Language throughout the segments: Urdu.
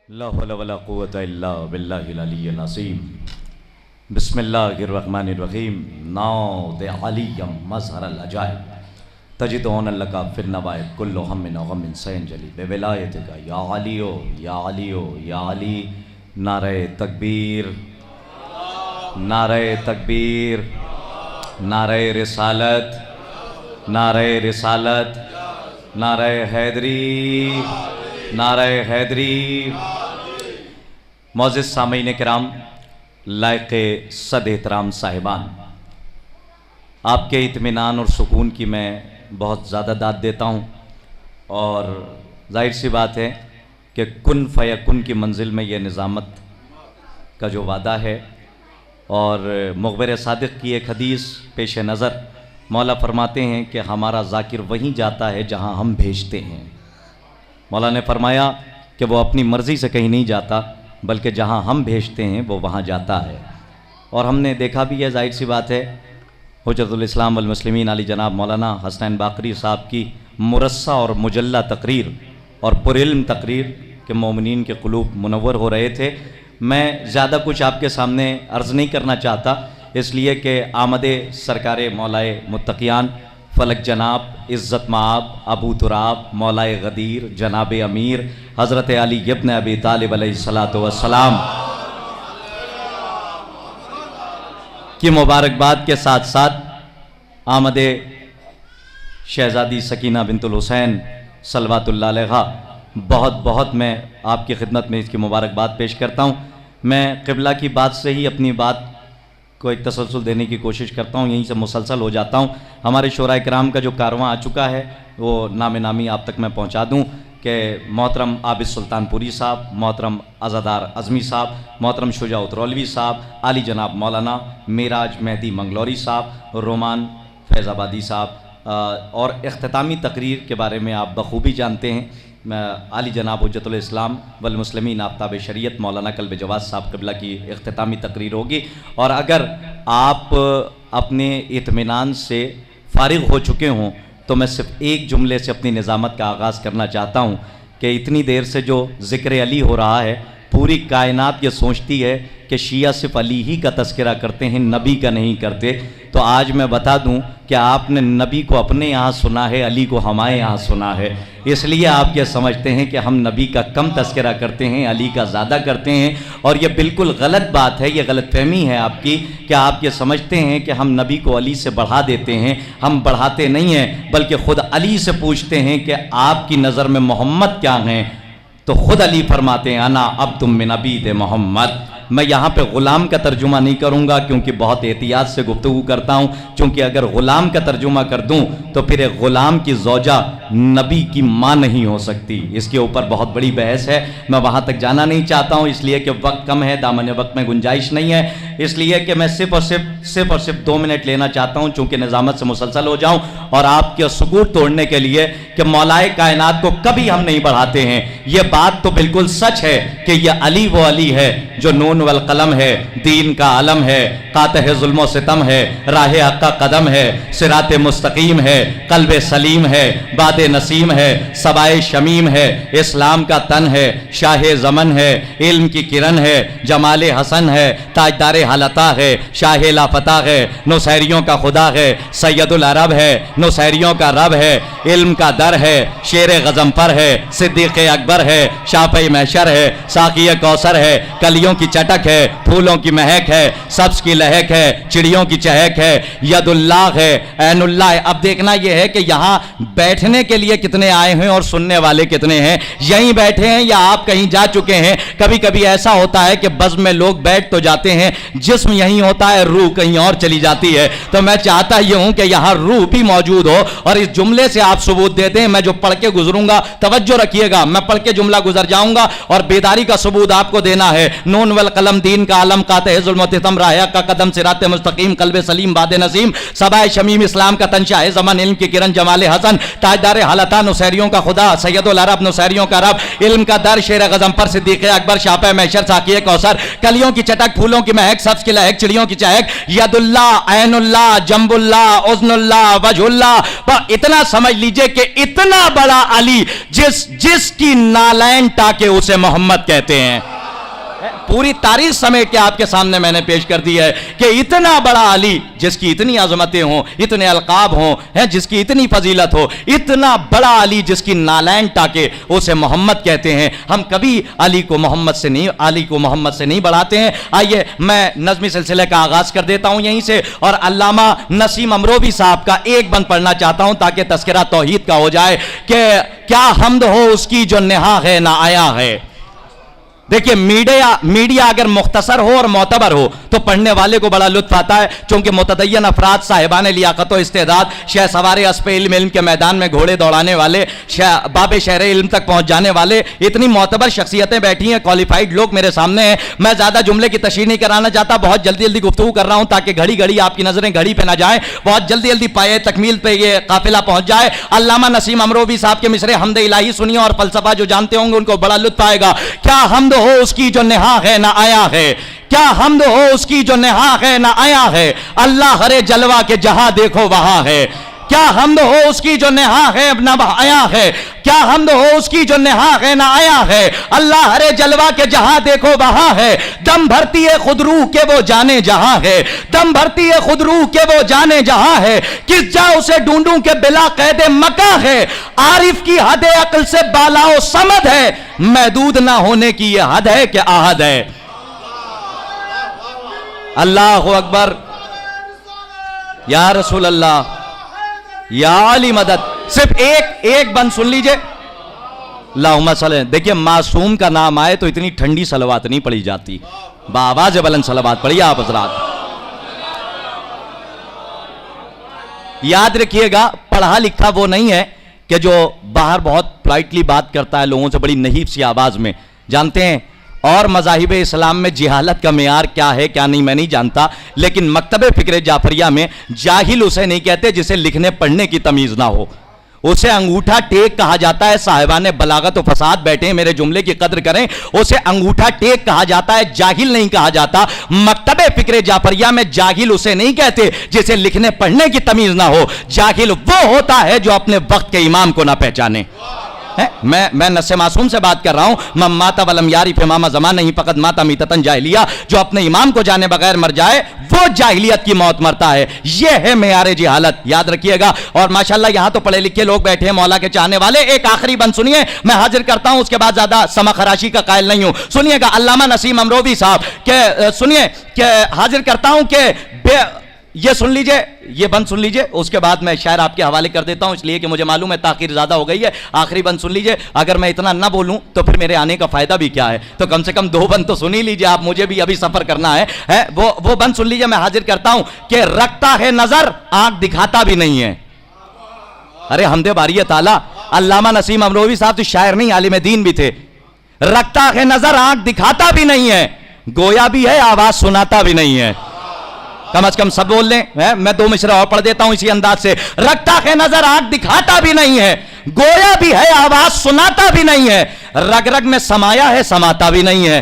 لا حول ولا قوة الا باللہ العلی العظیم بسم اللہ الرحمن الرحیم ناؤ دے علیم مظہر العجائب تجدون لکا فی النوائب کل ہم و غم سینجلی بے ولایتکا یا علیو یا علیو یا علی نعرہ تکبیر نعرہ تکبیر نعرہ رسالت نعرہ رسالت نعرہ حیدری نعرہ حیدری۔ معزز سامعین کرام، لائق صد احترام صاحبان، آپ کے اطمینان اور سکون کی میں بہت زیادہ داد دیتا ہوں، اور ظاہر سی بات ہے کہ کن فیکن کی منزل میں یہ نظامت کا جو وعدہ ہے، اور مخبر صادق کی ایک حدیث پیش نظر مولا فرماتے ہیں کہ ہمارا ذاکر وہیں جاتا ہے جہاں ہم بھیجتے ہیں۔ مولا نے فرمایا کہ وہ اپنی مرضی سے کہیں نہیں جاتا بلکہ جہاں ہم بھیجتے ہیں وہ وہاں جاتا ہے، اور ہم نے دیکھا بھی ہے، ظاہر سی بات ہے، حجت الاسلام والمسلمین علی جناب مولانا حسنین باقری صاحب کی مرصع اور مجلہ تقریر اور پرعلم تقریر کے مومنین کے قلوب منور ہو رہے تھے۔ میں زیادہ کچھ آپ کے سامنے عرض نہیں کرنا چاہتا، اس لیے کہ آمد سرکار مولائے متقیان فلک جناب عزت مآب ابو تراب مولائے غدیر جناب امیر حضرت علی ابن ابی طالب علیہ السلام کی مبارکباد کے ساتھ ساتھ آمد شہزادی سکینہ بنت الحسین صلوات اللہ علیہا بہت بہت میں آپ کی خدمت میں اس کی مبارکباد پیش کرتا ہوں۔ میں قبلہ کی بات سے ہی اپنی بات کو ایک تسلسل دینے کی کوشش کرتا ہوں، یہیں سے مسلسل ہو جاتا ہوں۔ ہمارے شورائے کرام کا جو کارواں آ چکا ہے وہ نام نامی آپ تک میں پہنچا دوں کہ محترم عابد سلطان پوری صاحب، محترم عزادار اعظمی صاحب، محترم شجاع اترولوی صاحب، علی جناب مولانا معراج مہدی منگلوری صاحب، رومان فیض آبادی صاحب، اور اختتامی تقریر کے بارے میں آپ بخوبی جانتے ہیں، علی جناب حجت الاسلام والمسلمین آفتاب شریعت مولانا کلب جواز صاحب قبلہ کی اختتامی تقریر ہوگی۔ اور اگر آپ اپنے اطمینان سے فارغ ہو چکے ہوں تو میں صرف ایک جملے سے اپنی نظامت کا آغاز کرنا چاہتا ہوں کہ اتنی دیر سے جو ذکر علی ہو رہا ہے، پوری کائنات یہ سوچتی ہے کہ شیعہ صرف علی ہی کا تذکرہ کرتے ہیں، نبی کا نہیں کرتے، تو آج میں بتا دوں کہ آپ نے نبی کو اپنے یہاں سنا ہے، علی کو ہمارے یہاں سنا ہے، اس لیے آپ یہ سمجھتے ہیں کہ ہم نبی کا کم تذکرہ کرتے ہیں، علی کا زیادہ کرتے ہیں، اور یہ بالکل غلط بات ہے، یہ غلط فہمی ہے آپ کی کہ آپ یہ سمجھتے ہیں کہ ہم نبی کو علی سے بڑھا دیتے ہیں۔ ہم بڑھاتے نہیں ہیں، بلکہ خود علی سے پوچھتے ہیں کہ آپ کی نظر میں محمد کیا ہیں، تو خود علی فرماتے ہیں انا عبد من عبید محمد۔ میں یہاں پہ غلام کا ترجمہ نہیں کروں گا کیونکہ بہت احتیاط سے گفتگو کرتا ہوں، چونکہ اگر غلام کا ترجمہ کر دوں تو پھر ایک غلام کی زوجہ نبی کی ماں نہیں ہو سکتی، اس کے اوپر بہت بڑی بحث ہے، میں وہاں تک جانا نہیں چاہتا ہوں، اس لیے کہ وقت کم ہے، دامن وقت میں گنجائش نہیں ہے، اس لیے کہ میں صرف اور صرف 2 منٹ لینا چاہتا ہوں چونکہ نظامت سے مسلسل ہو جاؤں، اور آپ کے سکوت توڑنے کے لیے کہ مولائے کائنات کو کبھی ہم نہیں بڑھاتے ہیں۔ یہ بات تو بالکل سچ ہے کہ یہ علی وہ علی ہے جو نون والقلم ہے، دین کا علم ہے، قاطع ظلم و ستم ہے، راہ حق کا قدم ہے، صراط مستقیم ہے، قلب سلیم ہے، باد نسیم ہے، سبائے شمیم ہے، اسلام کا تن ہے، شاہ زمن ہے، علم کی کرن ہے، جمال حسن ہے، تاجدار حالتا ہے، شاہ لافتہ ہے، نصیریوں کا خدا ہے، سید العرب ہے، نصیریوں کا رب ہے، علم کا در ہے، شیر غضنفر ہے، صدیق اکبر ہے، شافعی محشر ہے، ساقی کوثر ہے، کلیوں کی چٹک ہے، پھولوں کی مہک ہے، سبز کی لہک ہے، چڑیوں کی چہک ہے، ید اللہ ہے، عین اللہ ہے۔ اب دیکھنا یہ ہے کہ یہاں بیٹھنے کے لیے کتنے آئے ہیں اور سننے والے کتنے ہیں، یہیں بیٹھے ہیں یا آپ کہیں جا چکے ہیں؟ کبھی کبھی ایسا ہوتا ہے کہ بزم میں لوگ بیٹھ تو جاتے ہیں، جسم یہیں ہوتا ہے، روح کہیں اور چلی جاتی ہے، تو میں چاہتا یہ ہوں کہ یہاں روح بھی موجود ہو اور اس جملے سے آپ ثبوت دے دیں۔ میں جو پڑھ کے گزروں گا توجہ رکھیے گا، میں پڑھ کے جملہ گزر جاؤں گا اور بیداری کا ثبوت آپ کو دینا ہے۔ نون والقلم دین کا علم، قاطع ظلم و ستم، راہ کا قدم، صراط مستقیم، قلب سلیم، باد نسیم، سبائے شمیم، اسلام کا تن، شاہ زمان، علم کی کرن، جمال حسن، تاجدار حالتا، نصیریوں کا خدا، سید العرب، نصیریوں کا رب، علم کا در، شیر غضنفر، صدیق اکبر، شافع محشر، ساقی کوثر، کلیوں کی چٹک، پھولوں کی مہک، سبز کی لہک چڑیوں کی چہک، ید اللہ، عین اللہ، جنب اللہ، اذن اللہ، وجہ اللہ، اتنا سمجھ لیجئے کہ اتنا بڑا علی جس کی نالین ٹاکے اسے محمد کہتے ہیں. پوری تاریخ سمیٹ کے آپ کے سامنے میں نے پیش کر دی ہے کہ اتنا بڑا علی جس کی اتنی عظمتیں ہوں، اتنے القاب ہوں، جس کی اتنی فضیلت ہو، اتنا بڑا علی جس کی نالین ٹاکے اسے محمد کہتے ہیں. ہم کبھی علی کو محمد سے نہیں بڑھاتے ہیں. آئیے میں نظمی سلسلے کا آغاز کر دیتا ہوں یہیں سے، اور علامہ نسیم امروی صاحب کا ایک بند پڑھنا چاہتا ہوں تاکہ تذکرہ توحید کا ہو جائے کہ کیا حمد ہو اس کی جو نہا ہے نہ آیا ہے. دیکھیے میڈیا اگر مختصر ہو اور معتبر ہو تو پڑھنے والے کو بڑا لطف آتا ہے، چونکہ متدین افراد صاحبان لیاقت و استعداد، شہ سوار اسپِ علم کے میدان میں گھوڑے دوڑانے والے، باب شہر علم تک پہنچ جانے والے، اتنی معتبر شخصیتیں بیٹھی ہیں، کوالیفائڈ لوگ میرے سامنے ہیں. میں زیادہ جملے کی تشریح نہیں کرانا چاہتا، بہت جلدی گفتگو کر رہا ہوں تاکہ گھڑی آپ کی نظریں گھڑی پہ نہ جائیں، بہت جلدی پائے تکمیل پہ یہ قافلہ پہنچ جائے. علامہ نسیم امروی صاحب کے مصرے حمد الہی سنیے، اور فلسفہ جو جانتے ہوں گے ان کو بڑا لطف آئے گا. کیا حمد ہو اس کی جو نہا ہے نہ آیا ہے، کیا حمد ہو اس کی جو نہا ہے نہ آیا ہے، اللہ ہر جلوہ کے جہاں دیکھو وہاں ہے. کیا حمد ہو اس کی جو نہا ہے نہ آیا ہے، کیا حمد ہو اس کی جو نہا ہے نہ آیا ہے، اللہ ہر جلوہ کے جہاں دیکھو وہاں ہے. دم بھرتی ہے خود روح کے وہ جانے جہاں ہے، دم بھرتی ہے خود روح کے وہ جانے جہاں ہے. کس جا اسے ڈھونڈوں کہ بلا قید مکہ ہے، عارف کی حد عقل سے بالا و سمد ہے، محدود نہ ہونے کی یہ حد ہے کہ احد ہے. اللہ اکبر، یا رسول اللہ، یا علی مدد. صرف ایک بند سن لیجئے. اللہم صلی. دیکھیے معصوم کا نام آئے تو اتنی ٹھنڈی صلوات نہیں پڑھی جاتی، بآواز بلند صلوات پڑھیے آپ حضرات. یاد رکھیے گا، پڑھا لکھا وہ نہیں ہے کہ جو باہر بہت پلائٹلی بات کرتا ہے لوگوں سے بڑی نحیف سی آواز میں. جانتے ہیں اور مذاہب اسلام میں جہالت کا معیار کیا ہے کیا نہیں میں نہیں جانتا، لیکن مکتب فکر جعفریہ میں جاہل اسے نہیں کہتے جسے لکھنے پڑھنے کی تمیز نہ ہو، اسے انگوٹھا ٹیک کہا جاتا ہے. صاحبان بلاغت و فساد بیٹھے ہیں، میرے جملے کی قدر کریں، اسے انگوٹھا ٹیک کہا جاتا ہے، جاہل نہیں کہا جاتا. مکتب فکر جعفریہ میں جاہل اسے نہیں کہتے جسے لکھنے پڑھنے کی تمیز نہ ہو. جاہل وہ ہوتا ہے جو اپنے وقت کے امام کو نہ پہچانے. میں نس معصوم سے بات کر رہا ہوں. من مات ولم یعرف امام زمان نہیں فقط مات میتۃ جاہلیہ. جو اپنے امام کو جانے بغیر مر جائے وہ جاہلیت کی موت مرتا ہے. یہ ہے معیار جہالت، یاد رکھیے گا. اور ماشاءاللہ یہاں تو پڑھے لکھے لوگ بیٹھے ہیں، مولا کے چاہنے والے. ایک آخری بند سنیے، میں حاضر کرتا ہوں، اس کے بعد زیادہ سما خراشی کا قائل نہیں ہوں. سنیے گا علامہ نسیم امروی صاحب کہ سنیے کہ حاضر کرتا ہوں کہ یہ سن لیجئے، یہ بند سن لیجئے، اس کے بعد میں شاعر آپ کے حوالے کر دیتا ہوں، اس لیے کہ مجھے معلوم ہے تاخیر زیادہ ہو گئی ہے. آخری بند سن لیجئے. اگر میں اتنا نہ بولوں تو پھر میرے آنے کا فائدہ بھی کیا ہے، تو کم سے کم 2 بند تو سن ہی لیجئے آپ، مجھے بھی ابھی سفر کرنا ہے. وہ بند سن لیجئے. میں حاضر کرتا ہوں کہ رکھتا ہے نظر آنکھ دکھاتا بھی نہیں ہے. ارے حمد باری تعالیٰ، علامہ نسیم امروی صاحب تو شاعر نہیں عالم دین بھی تھے. رکھتا ہے نظر آنکھ دکھاتا بھی نہیں ہے، گویا بھی ہے آواز سناتا بھی نہیں ہے. کم از کم سب بول لیں. میں 2 مصرع اور پڑھ دیتا ہوں اسی انداز سے. رکھتا ہے نظر آنکھ دکھاتا بھی نہیں ہے، گویا بھی ہے آواز سناتا بھی نہیں ہے، رگ رگ میں سمایا ہے سماتا بھی نہیں ہے.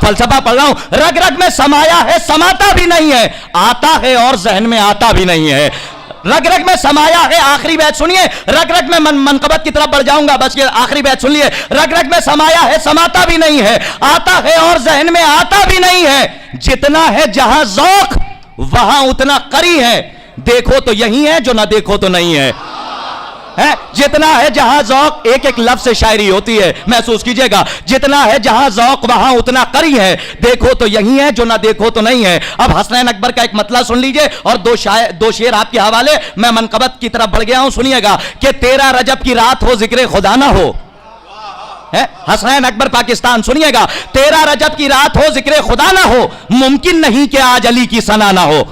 فلسفہ پڑھ رہا ہوں. رگ رگ میں سمایا ہے سماتا بھی نہیں ہے، آتا ہے اور ذہن میں آتا بھی نہیں ہے. رگ رگ میں سمایا ہے، آخری بیت سنیے. رگ رگ میں منقبت کی طرف بڑھ جاؤں گا، بس یہ آخری بیت سن لیے. رگ رگ میں سمایا ہے سماتا بھی نہیں ہے، آتا ہے اور ذہن میں آتا بھی نہیں ہے. جتنا ہے جہاں ذوق وہاں اتنا قری ہے، دیکھو تو یہی ہے جو نہ دیکھو تو نہیں ہے. جتنا ہے جہاں ذوق، ایک لفظ سے شاعری ہوتی ہے، محسوس کیجئے گا. جتنا ہے جہاں ذوق وہاں اتنا قری ہے، دیکھو تو یہی ہے جو نہ دیکھو تو نہیں ہے. اب حسنین اکبر کا ایک مطلع سن لیجئے اور 2 شعر آپ کے حوالے. میں منقبت کی طرف بڑھ گیا ہوں، سنیے گا کہ 13 رجب کی رات ہو ذکر خدا نہ ہو. حسنین اکبر پاکستان سنیے گا. 13 رجب کی رات ہو ذکر خدا نہ ہو، ممکن نہیں کہ آج علی کی ثنا نہ ہو.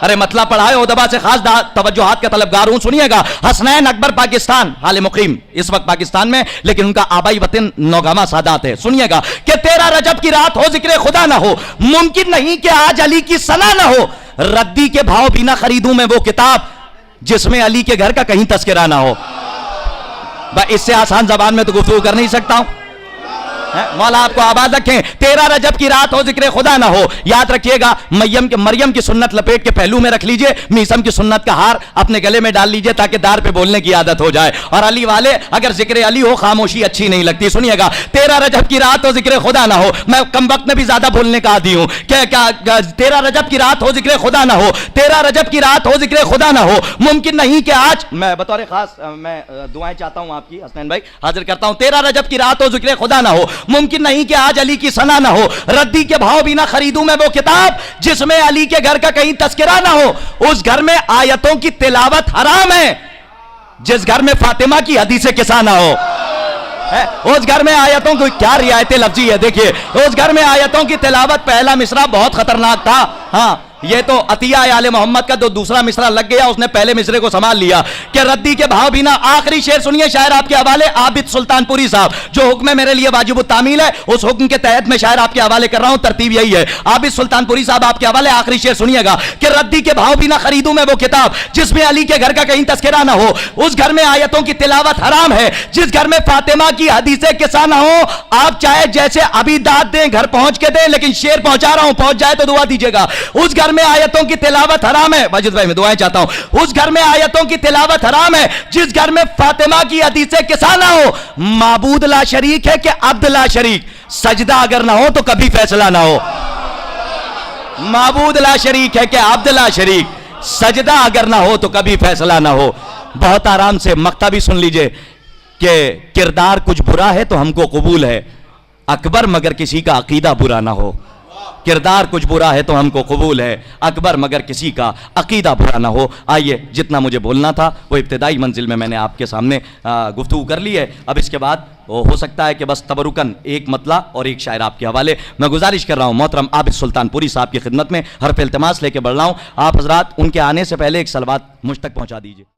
ارے مطلب پڑھائے ادبا سے خاص توجہات کا طلبگار ہوں. سنیے گا. حسنین اکبر پاکستان حال مقیم اس وقت پاکستان میں، لیکن ان کا آبائی وطن نوگامہ سادات ہے. سنیے گا کہ 13 رجب کی رات ہو ذکر خدا نہ ہو، ممکن نہیں کہ آج علی کی ثنا نہ ہو. ردی کے بھاؤ بھی نہ خریدوں میں وہ کتاب جس میں علی کے گھر کا کہیں تذکرہ نہ ہو. اس سے آسان زبان میں تو گفتگو کر نہیں سکتا ہوں. مولا آپ کو آباد رکھیں. 13 رجب کی رات ہو ذکر خدا نہ ہو. یاد رکھیے گا مریم کی سنت لپیٹ کے پہلو میں رکھ لیجئے, میسم کی سنت کا ہار اپنے گلے میں ڈال لیجئے تاکہ دار پہ بولنے کی عادت ہو جائے. اور علی والے اگر ذکر علی ہو خاموشی اچھی نہیں لگتی. سنیے گا 13 رجب کی رات ہو ذکر خدا نہ ہو. میں کم وقت میں بھی زیادہ بولنے کا عادی ہوں. 13 رجب کی رات ہو ذکر خدا نہ ہو. 13 رجب کی رات ہو ذکر خدا نہ ہو. ممکن نہیں کہ آج میں بطور خاص میں دعائیں چاہتا ہوں آپ کی حسنین بھائی حاضر کرتا ہوں. 13 رجب کی رات ہو ذکر خدا نہ ہو. ممکن نہیں کہ آج علی کی ثنا نہ ہو. ردی کے بھاؤ بھی نہ خریدوں میں وہ کتاب جس میں علی کے گھر کا کہیں تذکرہ نہ ہو. اس گھر میں آیتوں کی تلاوت حرام ہے جس گھر میں فاطمہ کی حدیث قصہ نہ ہو. اس گھر میں آیتوں کو کیا رعایت لفظی ہے دیکھیے. اس گھر میں آیتوں کی تلاوت پہلا مصرع بہت خطرناک تھا. ہاں یہ تو عطیہ آل محمد کا جو دوسرا مصرع لگ گیا اس نے پہلے مصرے کو سنبھال لیا کہ ردی کے بھاؤ بھی نہ. آخری شعر سنیے شاعر آپ کے حوالے عابد سلطان پوری صاحب. جو حکم ہے میرے لیے واجب التعمیل ہے اس حکم کے تحت میں شاعر آپ کے حوالے کر رہا ہوں. ترتیب یہی ہے. عابد سلطان پوری صاحب آپ کے حوالے آخری شعر سنیے گا کہ ردی کے بھاؤ بھی نہ خریدوں میں وہ کتاب جس میں علی کے گھر کا کہیں تذکرہ نہ ہو. اس گھر میں آیتوں کی تلاوت حرام ہے جس گھر میں فاطمہ کی حدیث قصہ نہ ہو. آپ چاہے جیسے ابھی داد دیں گھر پہنچ کے دیں لیکن شعر پہنچا رہا ہوں پہنچ جائے تو دعا دیجیے گا. اس گھر میں آیتوں کی تلاوت حرام ہے. واجد بھائی میں دعائیں چاہتا ہوں. اس گھر میں آیتوں کی تلاوت حرام ہے جس گھر میں فاطمہ کی حدیث قصہ نہ ہو. معبود لا شریک ہے کہ عبد لا شریک. سجدہ اگر نہ ہو تو کبھی فیصلہ نہ ہو. معبود لا شریک ہے کہ عبد لا شریک. سجدہ اگر نہ ہو تو کبھی فیصلہ نہ ہو. بہت آرام سے مقطع بھی سن لیجئے کہ کردار کچھ برا ہے تو ہم کو قبول ہے اکبر مگر کسی کا عقیدہ برا نہ ہو. کردار کچھ برا ہے تو ہم کو قبول ہے اکبر مگر کسی کا عقیدہ برا نہ ہو. آئیے جتنا مجھے بولنا تھا وہ ابتدائی منزل میں نے آپ کے سامنے گفتگو کر لی ہے. اب اس کے بعد ہو سکتا ہے کہ بس تبرکن ایک مطلع اور ایک شاعر آپ کے حوالے. میں گزارش کر رہا ہوں محترم عابد سلطان پوری صاحب کی خدمت میں حرف التماس لے کے بڑھ رہا ہوں. آپ حضرات ان کے آنے سے پہلے ایک صلوات مجھ تک پہنچا دیجئے.